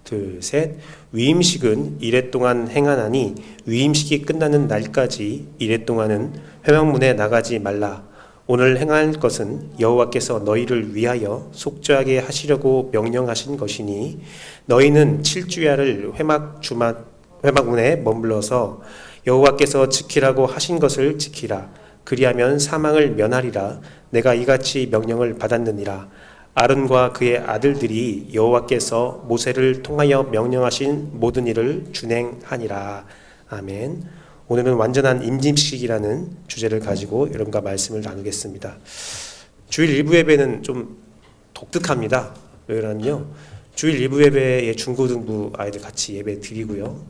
둘, 셋. 위임식은 이래 동안 행하나니 위임식이 끝나는 날까지 이래 동안은 회막문에 나가지 말라. 오늘 행할 것은 여호와께서 너희를 위하여 속죄하게 하시려고 명령하신 것이니 너희는 7주야를 회막문에 머물러서 여호와께서 지키라고 하신 것을 지키라. 그리하면 사망을 면하리라. 내가 이같이 명령을 받았느니라. 아론과 그의 아들들이 여호와께서 모세를 통하여 명령하신 모든 일을 준행하니라. 아멘. 오늘은 완전한 임직식이라는 주제를 가지고 여러분과 말씀을 나누겠습니다. 주일 일부 예배는 좀 독특합니다. 왜냐면요, 주일 일부 예배에 중고등부 아이들 같이 예배 드리고요,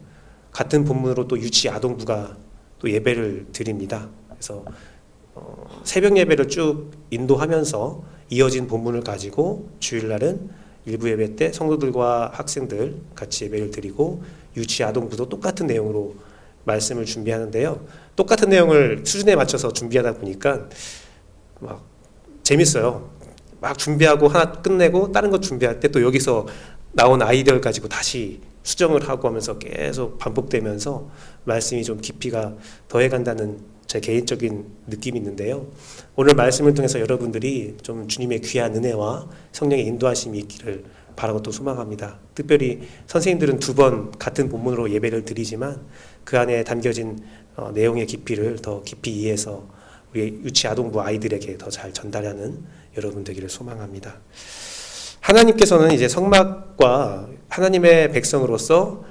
같은 본문으로 또 유치 아동부가 또 예배를 드립니다. 그래서 새벽 예배를 쭉 인도하면서 이어진 본문을 가지고 주일날은 일부 예배 때 성도들과 학생들 같이 예배를 드리고 유치 아동부도 똑같은 내용으로 말씀을 준비하는데요. 똑같은 내용을 수준에 맞춰서 준비하다 보니까 막 재밌어요. 막 준비하고 하나 끝내고 다른 거 준비할 때 또 여기서 나온 아이디어를 가지고 다시 수정을 하고 하면서 계속 반복되면서 말씀이 좀 깊이가 더해간다는 제 개인적인 느낌이 있는데요. 오늘 말씀을 통해서 여러분들이 좀 주님의 귀한 은혜와 성령의 인도하심이 있기를 바라고 또 소망합니다. 특별히 선생님들은 2번 같은 본문으로 예배를 드리지만 그 안에 담겨진 내용의 깊이를 더 깊이 이해해서 우리 유치 아동부 아이들에게 더 잘 전달하는 여러분 되기를 소망합니다. 하나님께서는 이제 성막과 하나님의 백성으로서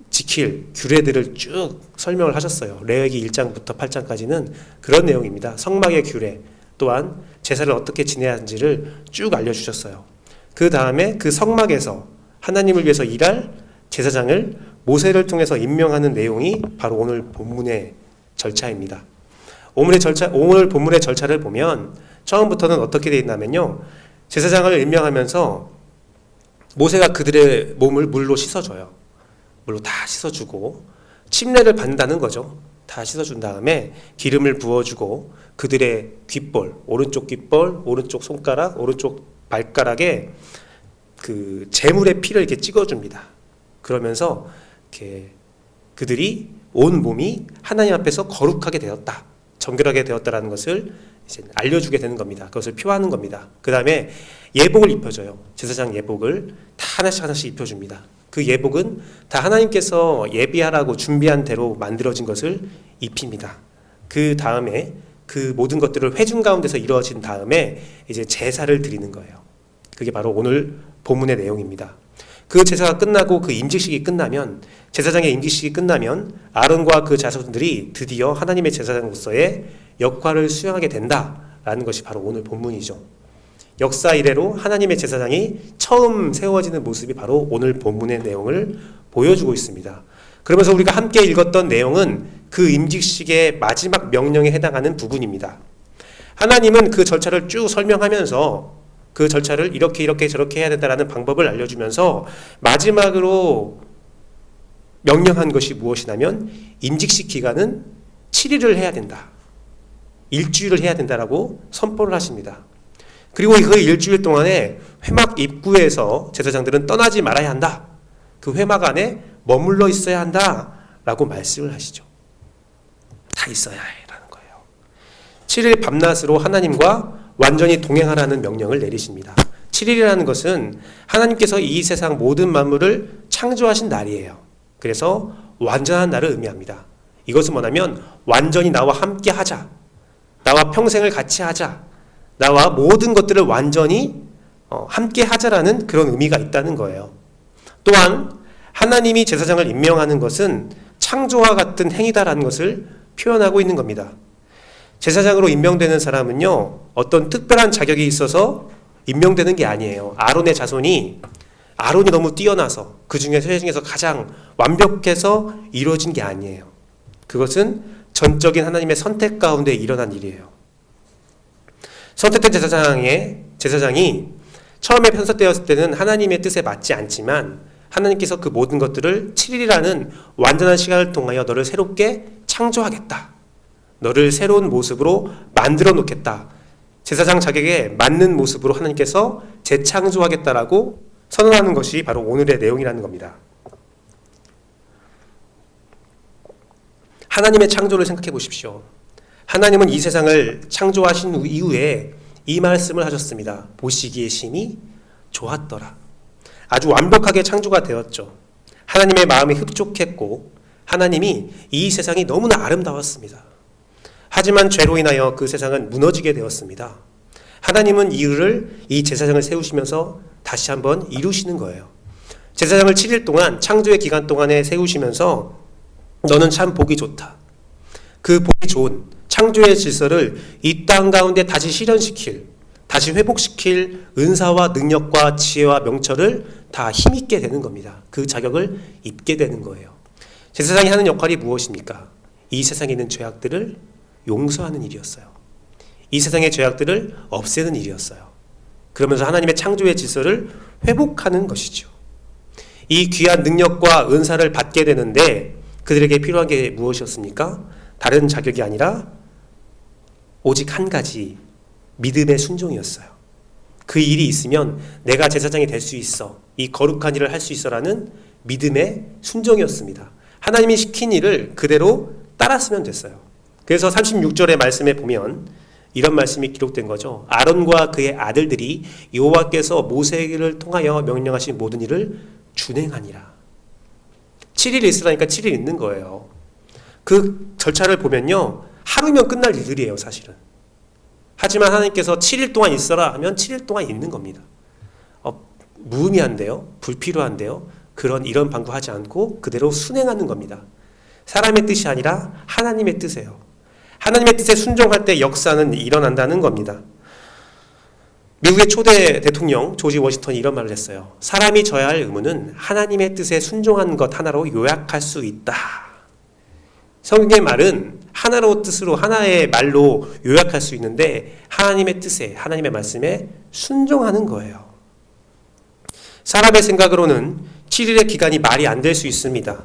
지킬 규례들을 쭉 설명을 하셨어요. 레위기 1장부터 8장까지는 그런 내용입니다. 성막의 규례, 또한 제사를 어떻게 지내야 하는지를 쭉 알려주셨어요. 그 다음에 그 성막에서 하나님을 위해서 일할 제사장을 모세를 통해서 임명하는 내용이 바로 오늘 본문의 절차입니다. 오늘 본문의 절차를 보면 처음부터는 어떻게 되어 있냐면요, 제사장을 임명하면서 모세가 그들의 몸을 물로 씻어줘요. 물로 다 씻어주고 침례를 받는다는 거죠. 다 씻어준 다음에 기름을 부어주고 그들의 귓볼, 오른쪽 귓볼, 오른쪽 손가락, 오른쪽 발가락에 그 제물의 피를 이렇게 찍어줍니다. 그러면서 이렇게 그들이 온 몸이 하나님 앞에서 거룩하게 되었다, 정결하게 되었다라는 것을 이제 알려주게 되는 겁니다. 그것을 표하는 겁니다. 그 다음에 예복을 입혀줘요. 제사장 예복을 다 하나씩 하나씩 입혀줍니다. 그 예복은 다 하나님께서 예비하라고 준비한 대로 만들어진 것을 입힙니다. 그 다음에 그 모든 것들을 회중 가운데서 이루어진 다음에 이제 제사를 드리는 거예요. 그게 바로 오늘 본문의 내용입니다. 그 제사가 끝나고 그 임직식이 끝나면, 제사장의 임직식이 끝나면 아론과 그 자손들이 드디어 하나님의 제사장으로서의 역할을 수행하게 된다라는 것이 바로 오늘 본문이죠. 역사 이래로 하나님의 제사장이 처음 세워지는 모습이 바로 오늘 본문의 내용을 보여주고 있습니다. 그러면서 우리가 함께 읽었던 내용은 그 임직식의 마지막 명령에 해당하는 부분입니다. 하나님은 그 절차를 쭉 설명하면서 그 절차를 이렇게 저렇게 해야 된다라는 방법을 알려주면서 마지막으로 명령한 것이 무엇이냐면 임직식 기간은 7일을 해야 된다, 일주일을 해야 된다라고 선포를 하십니다. 그리고 그 일주일 동안에 회막 입구에서 제사장들은 떠나지 말아야 한다, 그 회막 안에 머물러 있어야 한다 라고 말씀을 하시죠. 다 있어야 해라는 거예요. 7일 밤낮으로 하나님과 완전히 동행하라는 명령을 내리십니다. 7일이라는 것은 하나님께서 이 세상 모든 만물을 창조하신 날이에요. 그래서 완전한 날을 의미합니다. 이것은 뭐냐면 완전히 나와 함께 하자, 나와 평생을 같이 하자, 나와 모든 것들을 완전히 함께 하자라는 그런 의미가 있다는 거예요. 또한 하나님이 제사장을 임명하는 것은 창조와 같은 행위다라는 것을 표현하고 있는 겁니다. 제사장으로 임명되는 사람은요, 어떤 특별한 자격이 있어서 임명되는 게 아니에요. 아론의 자손이 너무 뛰어나서 그 중에서 가장 완벽해서 이루어진 게 아니에요. 그것은 전적인 하나님의 선택 가운데 일어난 일이에요. 선택된 제사장이 처음에 편성되었을 때는 하나님의 뜻에 맞지 않지만 하나님께서 그 모든 것들을 7일이라는 완전한 시간을 통하여 너를 새롭게 창조하겠다, 너를 새로운 모습으로 만들어 놓겠다, 제사장 자격에 맞는 모습으로 하나님께서 재창조하겠다라고 선언하는 것이 바로 오늘의 내용이라는 겁니다. 하나님의 창조를 생각해 보십시오. 하나님은 이 세상을 창조하신 이후에 이 말씀을 하셨습니다. 보시기에 심히 좋았더라. 아주 완벽하게 창조가 되었죠. 하나님의 마음이 흡족했고 하나님이 이 세상이 너무나 아름다웠습니다. 하지만 죄로 인하여 그 세상은 무너지게 되었습니다. 하나님은 이 제사장을 세우시면서 다시 한번 이루시는 거예요. 제사장을 7일 동안 창조의 기간 동안에 세우시면서 너는 참 보기 좋다. 그 보기 좋은 창조의 질서를 이 땅 가운데 다시 실현시킬, 다시 회복시킬 은사와 능력과 지혜와 명철을 다 힘있게 되는 겁니다. 그 자격을 입게 되는 거예요. 제사장이 하는 역할이 무엇입니까? 이 세상에 있는 죄악들을 용서하는 일이었어요. 이 세상의 죄악들을 없애는 일이었어요. 그러면서 하나님의 창조의 질서를 회복하는 것이죠. 이 귀한 능력과 은사를 받게 되는데 그들에게 필요한 게 무엇이었습니까? 다른 자격이 아니라 오직 한 가지, 믿음의 순종이었어요. 그 일이 있으면 내가 제사장이 될 수 있어, 이 거룩한 일을 할 수 있어라는 믿음의 순종이었습니다. 하나님이 시킨 일을 그대로 따랐으면 됐어요. 그래서 36절의 말씀에 보면 이런 말씀이 기록된 거죠. 아론과 그의 아들들이 여호와께서 모세를 통하여 명령하신 모든 일을 준행하니라. 7일 있으라니까 7일 있는 거예요. 그 절차를 보면요, 하루면 끝날 일들이에요, 사실은. 하지만 하나님께서 7일 동안 있어라 하면 7일 동안 있는 겁니다. 무의미한데요, 불필요한데요, 이런 방구하지 않고 그대로 순행하는 겁니다. 사람의 뜻이 아니라 하나님의 뜻이에요. 하나님의 뜻에 순종할 때 역사는 일어난다는 겁니다. 미국의 초대 대통령 조지 워싱턴이 이런 말을 했어요. 사람이 져야 할 의무는 하나님의 뜻에 순종한 것 하나로 요약할 수 있다. 성경의 말은 하나로 뜻으로 하나의 말로 요약할 수 있는데 하나님의 뜻에, 하나님의 말씀에 순종하는 거예요. 사람의 생각으로는 7일의 기간이 말이 안 될 수 있습니다.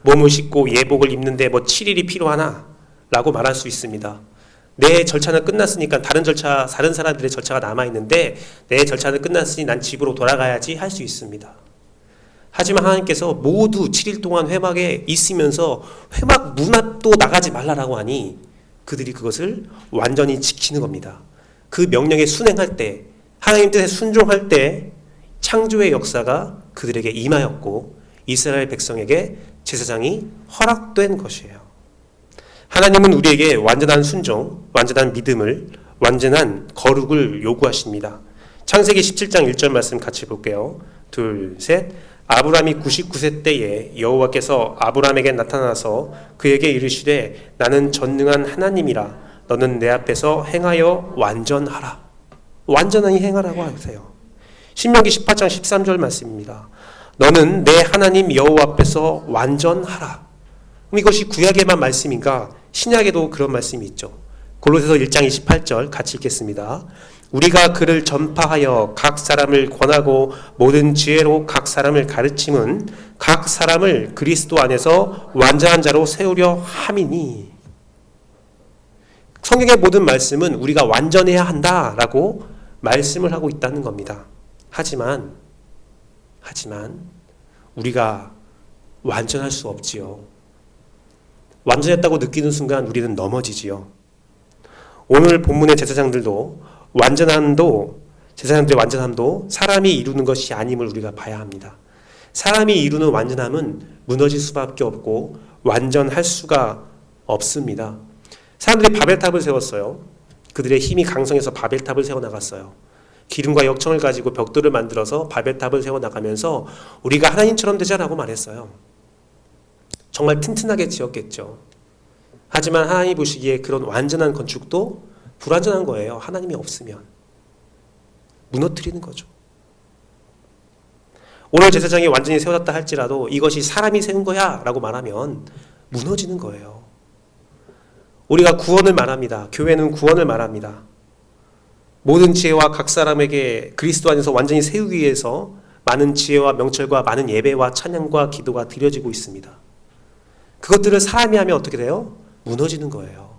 몸을 씻고 예복을 입는데 7일이 필요하나? 라고 말할 수 있습니다. 내 절차는 끝났으니까 다른 사람들의 절차가 남아있는데 내 절차는 끝났으니 난 집으로 돌아가야지 할 수 있습니다. 하지만 하나님께서 모두 7일 동안 회막에 있으면서 회막 문 앞도 나가지 말라라고 하니 그들이 그것을 완전히 지키는 겁니다. 그 명령에 순행할 때, 하나님 뜻에 순종할 때 창조의 역사가 그들에게 임하였고 이스라엘 백성에게 제사장이 허락된 것이에요. 하나님은 우리에게 완전한 순종, 완전한 믿음을, 완전한 거룩을 요구하십니다. 창세기 17장 1절 말씀 같이 볼게요. 둘, 셋. 아브람이 99세 때에 여호와께서 아브람에게 나타나서 그에게 이르시되 나는 전능한 하나님이라 너는 내 앞에서 행하여 완전하라. 완전히 행하라고 하세요. 신명기 18장 13절 말씀입니다. 너는 내 하나님 여호와 앞에서 완전하라. 그럼 이것이 구약에만 말씀인가? 신약에도 그런 말씀이 있죠. 골로새서 1장 28절 같이 읽겠습니다. 우리가 그를 전파하여 각 사람을 권하고 모든 지혜로 각 사람을 가르침은 각 사람을 그리스도 안에서 완전한 자로 세우려 함이니. 성경의 모든 말씀은 우리가 완전해야 한다라고 말씀을 하고 있다는 겁니다. 하지만 우리가 완전할 수 없지요. 완전했다고 느끼는 순간 우리는 넘어지지요. 오늘 본문의 제사장들의 완전함도 사람이 이루는 것이 아님을 우리가 봐야 합니다. 사람이 이루는 완전함은 무너질 수밖에 없고 완전할 수가 없습니다. 사람들이 바벨탑을 세웠어요. 그들의 힘이 강성해서 바벨탑을 세워나갔어요. 기름과 역청을 가지고 벽돌을 만들어서 바벨탑을 세워나가면서 우리가 하나님처럼 되자라고 말했어요. 정말 튼튼하게 지었겠죠. 하지만 하나님이 보시기에 그런 완전한 건축도 불완전한 거예요. 하나님이 없으면. 무너뜨리는 거죠. 오늘 제사장이 완전히 세워졌다 할지라도 이것이 사람이 세운 거야 라고 말하면 무너지는 거예요. 우리가 구원을 말합니다. 교회는 구원을 말합니다. 모든 지혜와 각 사람에게 그리스도 안에서 완전히 세우기 위해서 많은 지혜와 명철과 많은 예배와 찬양과 기도가 드려지고 있습니다. 그것들을 사람이 하면 어떻게 돼요? 무너지는 거예요.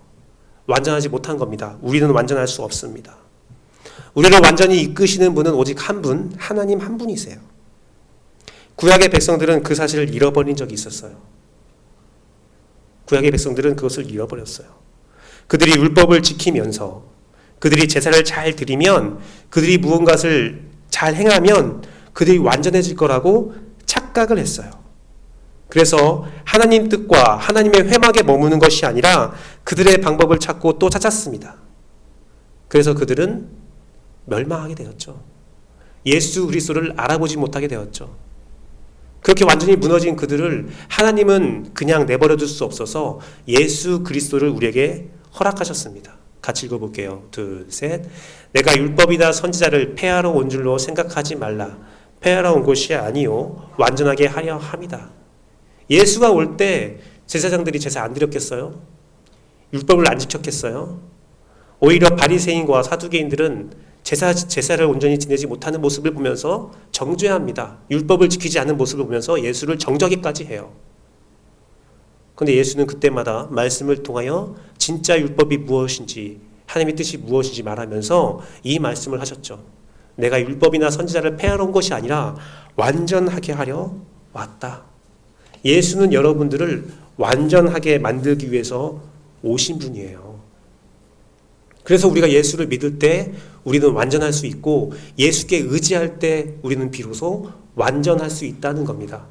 완전하지 못한 겁니다. 우리는 완전할 수 없습니다. 우리를 완전히 이끄시는 분은 오직 한 분, 하나님 한 분이세요. 구약의 백성들은 그 사실을 잃어버린 적이 있었어요. 구약의 백성들은 그것을 잃어버렸어요. 그들이 율법을 지키면서 그들이 제사를 잘 드리면, 그들이 무언가를 잘 행하면 그들이 완전해질 거라고 착각을 했어요. 그래서 하나님 뜻과 하나님의 회막에 머무는 것이 아니라 그들의 방법을 찾고 또 찾았습니다. 그래서 그들은 멸망하게 되었죠. 예수 그리스도를 알아보지 못하게 되었죠. 그렇게 완전히 무너진 그들을 하나님은 그냥 내버려 둘 수 없어서 예수 그리스도를 우리에게 허락하셨습니다. 같이 읽어볼게요. 둘, 셋. 내가 율법이나 선지자를 폐하러 온 줄로 생각하지 말라. 폐하러 온 것이 아니요 완전하게 하려 함이다. 예수가 올 때 제사장들이 제사 안 드렸겠어요? 율법을 안 지켰겠어요? 오히려 바리새인과 사두개인들은 제사를 온전히 지내지 못하는 모습을 보면서 정죄합니다. 율법을 지키지 않는 모습을 보면서 예수를 정죄하기까지 해요. 그런데 예수는 그때마다 말씀을 통하여 진짜 율법이 무엇인지, 하나님의 뜻이 무엇인지 말하면서 이 말씀을 하셨죠. 내가 율법이나 선지자를 폐하러 온 것이 아니라 완전하게 하려 왔다. 예수는 여러분들을 완전하게 만들기 위해서 오신 분이에요. 그래서 우리가 예수를 믿을 때 우리는 완전할 수 있고, 예수께 의지할 때 우리는 비로소 완전할 수 있다는 겁니다.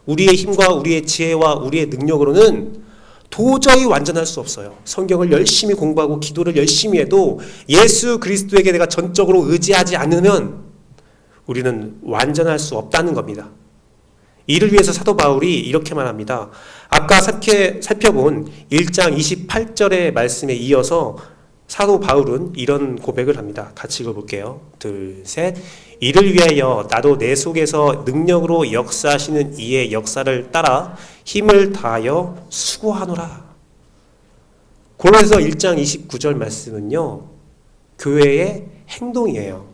우리의 힘과 우리의 지혜와 우리의 능력으로는 도저히 완전할 수 없어요. 성경을 열심히 공부하고 기도를 열심히 해도 예수 그리스도에게 내가 전적으로 의지하지 않으면 우리는 완전할 수 없다는 겁니다. 이를 위해서 사도 바울이 이렇게 말합니다. 아까 살펴본 1장 28절의 말씀에 이어서 사도 바울은 이런 고백을 합니다. 같이 읽어볼게요. 둘, 셋. 이를 위하여 나도 내 속에서 능력으로 역사하시는 이의 역사를 따라 힘을 다하여 수고하노라. 골로새서 1장 29절 말씀은요, 교회의 행동이에요.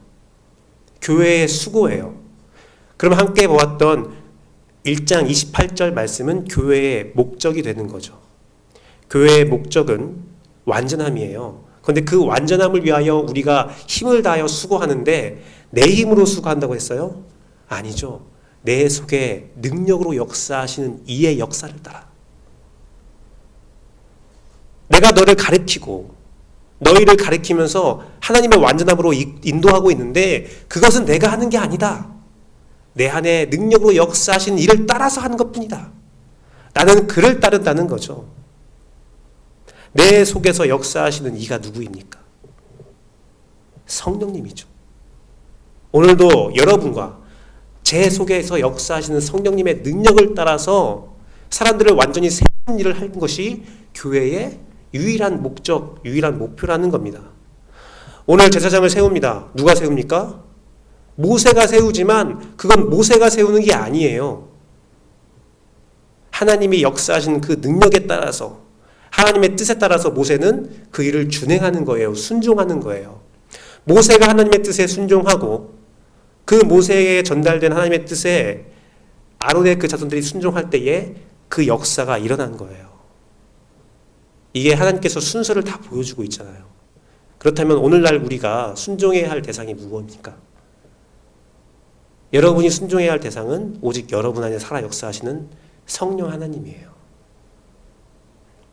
교회의 수고예요. 그럼 함께 보았던 1장 28절 말씀은 교회의 목적이 되는 거죠. 교회의 목적은 완전함이에요. 그런데 그 완전함을 위하여 우리가 힘을 다하여 수고하는데 내 힘으로 수고한다고 했어요? 아니죠. 내 속에 능력으로 역사하시는 이의 역사를 따라. 내가 너를 가르치고 너희를 가르치면서 하나님의 완전함으로 인도하고 있는데 그것은 내가 하는 게 아니다. 내 안에 능력으로 역사하시는 이를 따라서 하는 것뿐이다. 나는 그를 따른다는 거죠. 내 속에서 역사하시는 이가 누구입니까? 성령님이죠. 오늘도 여러분과 제 속에서 역사하시는 성령님의 능력을 따라서 사람들을 완전히 세우는 일을 하는 것이 교회의 유일한 목적, 유일한 목표라는 겁니다. 오늘 제사장을 세웁니다. 누가 세웁니까? 모세가 세우지만 그건 모세가 세우는 게 아니에요. 하나님이 역사하신 그 능력에 따라서, 하나님의 뜻에 따라서 모세는 그 일을 준행하는 거예요. 순종하는 거예요. 모세가 하나님의 뜻에 순종하고 그 모세에 전달된 하나님의 뜻에 아론의 그 자손들이 순종할 때에 그 역사가 일어난 거예요. 이게 하나님께서 순서를 다 보여주고 있잖아요. 그렇다면 오늘날 우리가 순종해야 할 대상이 무엇입니까? 여러분이 순종해야 할 대상은 오직 여러분 안에 살아 역사하시는 성령 하나님이에요.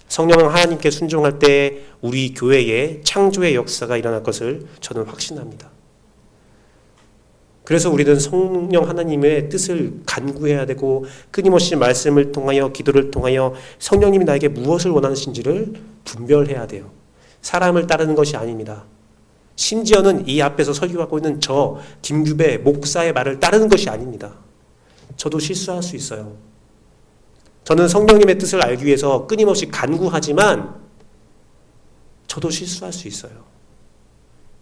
성령 하나님께 순종할 때 우리 교회에 창조의 역사가 일어날 것을 저는 확신합니다. 그래서 우리는 성령 하나님의 뜻을 간구해야 되고 끊임없이 말씀을 통하여 기도를 통하여 성령님이 나에게 무엇을 원하시는지를 분별해야 돼요. 사람을 따르는 것이 아닙니다. 심지어는 이 앞에서 설교하고 있는 저 김규배 목사의 말을 따르는 것이 아닙니다. 저도 실수할 수 있어요. 저는 성령님의 뜻을 알기 위해서 끊임없이 간구하지만 저도 실수할 수 있어요.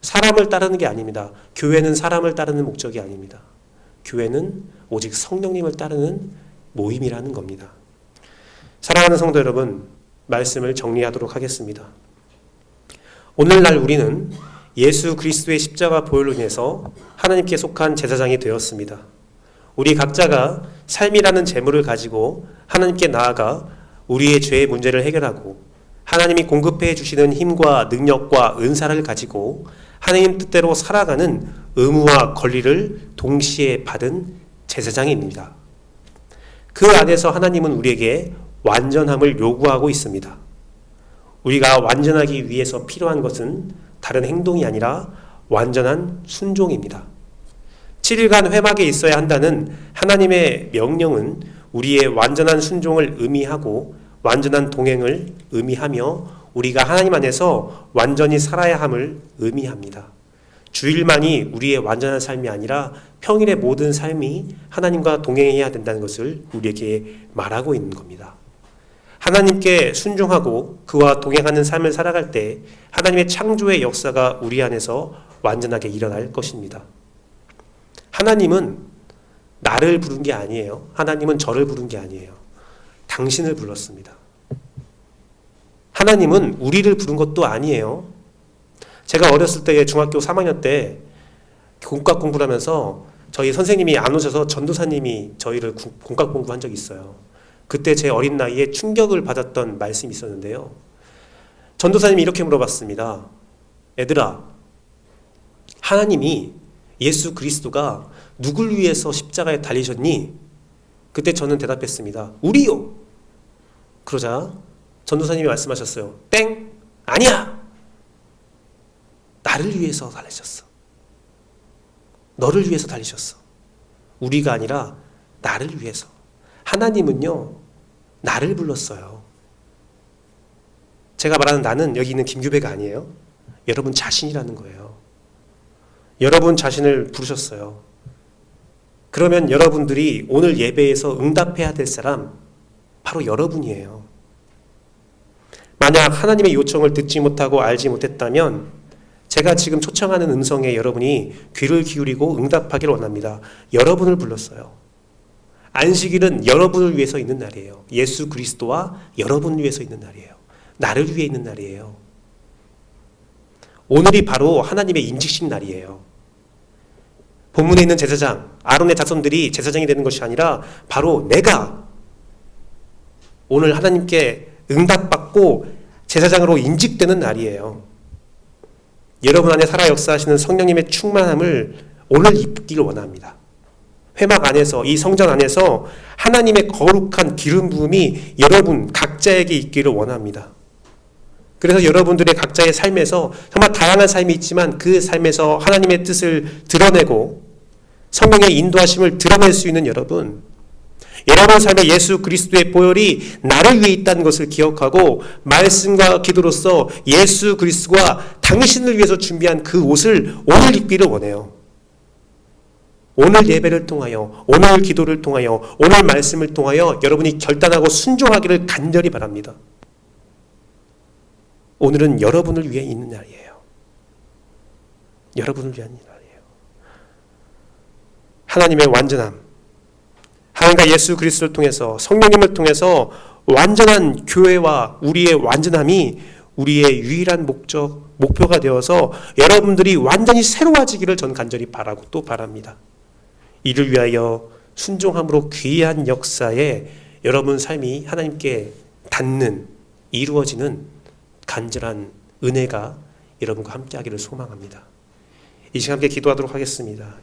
사람을 따르는 게 아닙니다. 교회는 사람을 따르는 목적이 아닙니다. 교회는 오직 성령님을 따르는 모임이라는 겁니다. 사랑하는 성도 여러분, 말씀을 정리하도록 하겠습니다. 오늘날 우리는 예수 그리스도의 십자가 보혈로 인해서 하나님께 속한 제사장이 되었습니다. 우리 각자가 삶이라는 재물을 가지고 하나님께 나아가 우리의 죄의 문제를 해결하고 하나님이 공급해 주시는 힘과 능력과 은사를 가지고 하나님 뜻대로 살아가는 의무와 권리를 동시에 받은 제사장입니다. 그 안에서 하나님은 우리에게 완전함을 요구하고 있습니다. 우리가 완전하기 위해서 필요한 것은 다른 행동이 아니라 완전한 순종입니다. 7일간 회막에 있어야 한다는 하나님의 명령은 우리의 완전한 순종을 의미하고 완전한 동행을 의미하며 우리가 하나님 안에서 완전히 살아야 함을 의미합니다. 주일만이 우리의 완전한 삶이 아니라 평일의 모든 삶이 하나님과 동행해야 된다는 것을 우리에게 말하고 있는 겁니다. 하나님께 순종하고 그와 동행하는 삶을 살아갈 때 하나님의 창조의 역사가 우리 안에서 완전하게 일어날 것입니다. 하나님은 나를 부른 게 아니에요. 하나님은 저를 부른 게 아니에요. 당신을 불렀습니다. 하나님은 우리를 부른 것도 아니에요. 제가 어렸을 때 중학교 3학년 때 공과 공부를 하면서 저희 선생님이 안 오셔서 전도사님이 저희를 공과 공부한 적이 있어요. 그때 제 어린 나이에 충격을 받았던 말씀이 있었는데요. 전도사님이 이렇게 물어봤습니다. 애들아, 하나님이 예수 그리스도가 누굴 위해서 십자가에 달리셨니? 그때 저는 대답했습니다. 우리요. 그러자 전도사님이 말씀하셨어요. 땡! 아니야! 나를 위해서 달리셨어. 너를 위해서 달리셨어. 우리가 아니라 나를 위해서. 하나님은요, 나를 불렀어요. 제가 말하는 나는 여기 있는 김규배가 아니에요. 여러분 자신이라는 거예요. 여러분 자신을 부르셨어요. 그러면 여러분들이 오늘 예배에서 응답해야 될 사람 바로 여러분이에요. 만약 하나님의 요청을 듣지 못하고 알지 못했다면 제가 지금 초청하는 음성에 여러분이 귀를 기울이고 응답하기를 원합니다. 여러분을 불렀어요. 안식일은 여러분을 위해서 있는 날이에요. 예수 그리스도와 여러분을 위해서 있는 날이에요. 나를 위해 있는 날이에요. 오늘이 바로 하나님의 인직식 날이에요. 본문에 있는 제사장, 아론의 자손들이 제사장이 되는 것이 아니라 바로 내가 오늘 하나님께 응답받고 제사장으로 인직되는 날이에요. 여러분 안에 살아 역사하시는 성령님의 충만함을 오늘 입기를 원합니다. 회막 안에서, 이 성전 안에서 하나님의 거룩한 기름 부음이 여러분 각자에게 있기를 원합니다. 그래서 여러분들의 각자의 삶에서 정말 다양한 삶이 있지만 그 삶에서 하나님의 뜻을 드러내고 성령의 인도하심을 드러낼 수 있는 여러분 삶에 예수 그리스도의 보혈이 나를 위해 있다는 것을 기억하고 말씀과 기도로서 예수 그리스도가 당신을 위해서 준비한 그 옷을 오늘 입기를 원해요. 오늘 예배를 통하여, 오늘 기도를 통하여, 오늘 말씀을 통하여 여러분이 결단하고 순종하기를 간절히 바랍니다. 오늘은 여러분을 위해 있는 날이에요. 여러분을 위한 날이에요. 하나님의 완전함, 하나님과 예수 그리스도를 통해서, 성령님을 통해서 완전한 교회와 우리의 완전함이 우리의 유일한 목표가 되어서 여러분들이 완전히 새로워지기를 전 간절히 바라고 또 바랍니다. 이를 위하여 순종함으로 귀한 역사에 여러분 삶이 하나님께 닿는, 이루어지는 간절한 은혜가 여러분과 함께하기를 소망합니다. 이 시간 함께 기도하도록 하겠습니다.